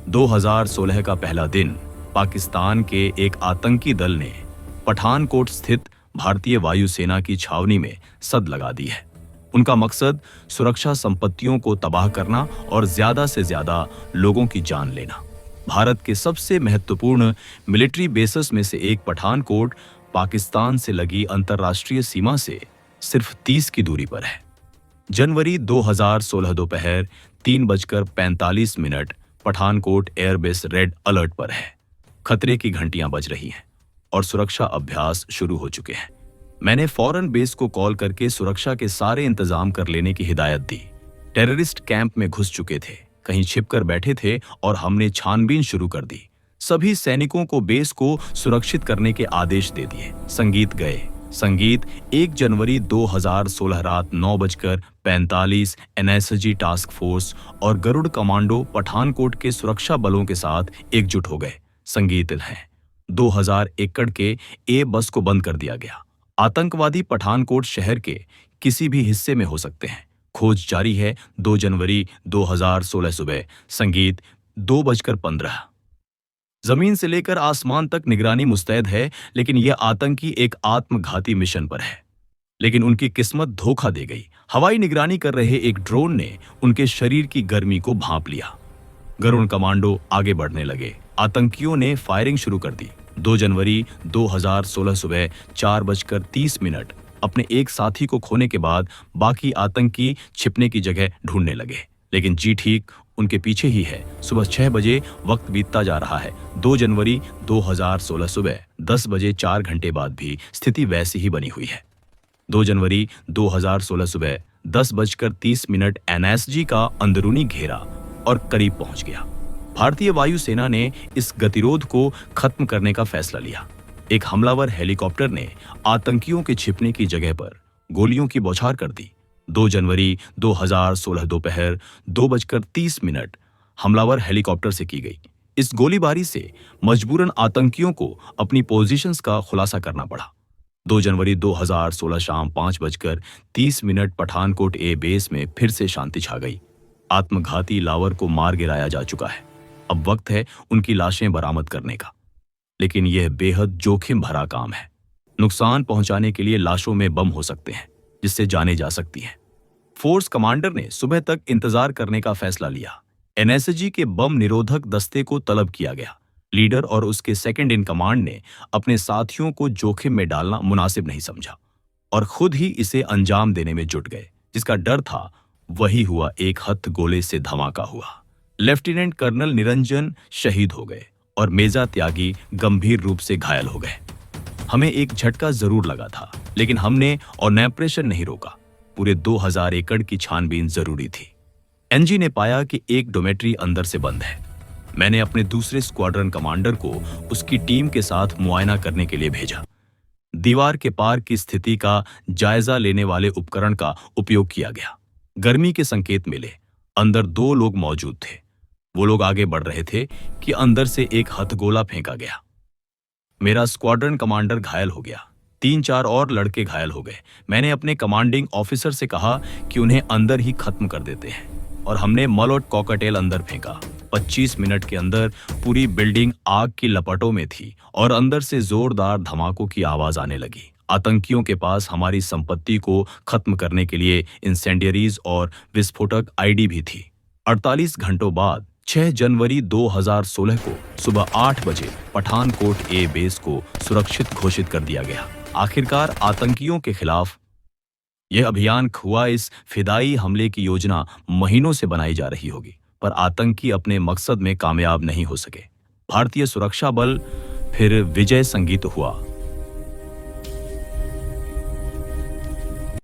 2016 का पहला दिन पाकिस्तान के एक आतंकी दल ने पठानकोट स्थित भारतीय वायुसेना की छावनी में सद लगा दी है। उनका मकसद सुरक्षा संपत्तियों को तबाह करना और ज्यादा से ज्यादा लोगों की जान लेना। भारत के सबसे महत्वपूर्ण मिलिट्री बेसेस में से एक पठानकोट पाकिस्तान से लगी अंतर्राष्ट्रीय सीमा से सिर्फ 30 की दूरी पर है। जनवरी 2016 दोपहर 3:45 पठानकोट एयरबेस रेड अलर्ट पर है। खतरे की घंटियां बज रही हैं और सुरक्षा अभ्यास शुरू हो चुके हैं। मैंने फौरन बेस को कॉल करके सुरक्षा के सारे इंतजाम कर लेने की हिदायत दी। टेररिस्ट कैंप में घुस चुके थे, कहीं छिपकर बैठे थे और हमने छानबीन शुरू कर दी। सभी सैनिकों को बेस को सुरक्षित करने के आदेश दे दिए। संगीत गए। संगीत 1 जनवरी 2016 रात 9:45 एनएसजी टास्क फोर्स और गरुड़ कमांडो पठानकोट के सुरक्षा बलों के साथ एकजुट हो गए। संगीत है 2000 एकड़ के ए बस को बंद कर दिया गया। आतंकवादी पठानकोट शहर के किसी भी हिस्से में हो सकते हैं। खोज जारी है। 2 जनवरी 2016 सुबह संगीत 2:15 जमीन से लेकर आसमान तक निगरानी मुस्तैद है, लेकिन यह आतंकी एक आत्मघाती मिशन पर है। लेकिन उनकी किस्मत धोखा दे गई। हवाई निगरानी कर रहे एक ड्रोन ने उनके शरीर की गर्मी को भांप लिया। गरुड़ कमांडो आगे बढ़ने लगे। आतंकियों ने फायरिंग शुरू कर दी। 2 जनवरी 2016 सुबह 4:30 अपने एक साथी को खोने के बाद बाकी आतंकी छिपने की जगह ढूंढने लगे, लेकिन जी ठीक उनके पीछे ही है। सुबह 6 बजे वक्त बीतता जा रहा है। 2 जनवरी 2016 सुबह 10:04 बाद भी स्थिति वैसी ही बनी हुई है। 2 जनवरी 2016 सुबह 10:30 एनएसजी का अंदरूनी घेरा और करीब पहुंच गया। भारतीय वायुसेना ने इस गतिरोध को खत्म करने का फैसला लिया। एक हमलावर हेलीकॉप्टर ने आतंकियों के छिपने की जगह पर गोलियों की बौछार कर दी। 2 जनवरी 2016 दोपहर 2:30 हमलावर हेलीकॉप्टर से की गई। इस गोलीबारी से मजबूरन आतंकियों को अपनी पोजीशंस का खुलासा करना पड़ा। 2 जनवरी 2016 शाम 5:30 पठानकोट ए बेस में फिर से शांति छा गई। आत्मघाती लावर को मार गिराया जा चुका है। अब वक्त है उनकी लाशें बरामद करने का, लेकिन यह बेहद जोखिम भरा काम है। नुकसान पहुंचाने के लिए लाशों में बम हो सकते हैं, जिससे जाने जा सकती हैं। फोर्स कमांडर ने सुबह तक इंतजार करने का फैसला लिया। एनएसजी के बम निरोधक दस्ते को तलब किया गया। लीडर और उसके सेकंड इन कमांड ने अपने साथियों को जोखिम में डालना मुनासिब नहीं समझा और खुद ही इसे अंजाम देने में जुट गए। जिसका डर था वही हुआ। एक हथगोले से धमाका हुआ। लेफ्टिनेंट कर्नल निरंजन शहीद हो गए और मेजा त्यागी गंभीर रूप से घायल हो गए। हमें एक झटका जरूर लगा था, लेकिन हमने ऑपरेशन नहीं रोका। पूरे 2000 एकड़ की छानबीन जरूरी थी। एनजी ने पाया कि एक डोमेट्री अंदर से बंद है। मैंने अपने दूसरे स्क्वाड्रन कमांडर को उसकी टीम के साथ मुआयना करने के लिए भेजा। दीवार के पार की स्थिति का जायजा लेने वाले उपकरण का उपयोग किया गया। गर्मी के संकेत मिले। अंदर 2 लोग मौजूद थे। वो लोग आगे बढ़ रहे थे कि अंदर से एक हथगोला फेंका गया। मेरा स्क्वाड्रन कमांडर घायल हो गया। 3-4 और लड़के घायल हो गए। मैंने अपने कमांडिंग ऑफिसर से कहा कि उन्हें अंदर ही खत्म कर देते हैं और हमने मलोट कॉकटेल अंदर फेंका। 25 मिनट के अंदर पूरी बिल्डिंग आग की लपटों में थी और अंदर से जोरदार धमाकों की आवाज आने लगी। आतंकियों के पास हमारी संपत्ति को खत्म करने के लिए इंसेंडियरीज और विस्फोटक आईडी भी थी। 48 घंटों बाद 6 जनवरी 2016 को सुबह 8 बजे पठानकोट ए बेस को सुरक्षित घोषित कर दिया गया। आखिरकार आतंकियों के खिलाफ यह अभियान हुआ। इस फिदाई हमले की योजना महीनों से बनाई जा रही होगी, पर आतंकी अपने मकसद में कामयाब नहीं हो सके। भारतीय सुरक्षा बल फिर विजय संगीत हुआ।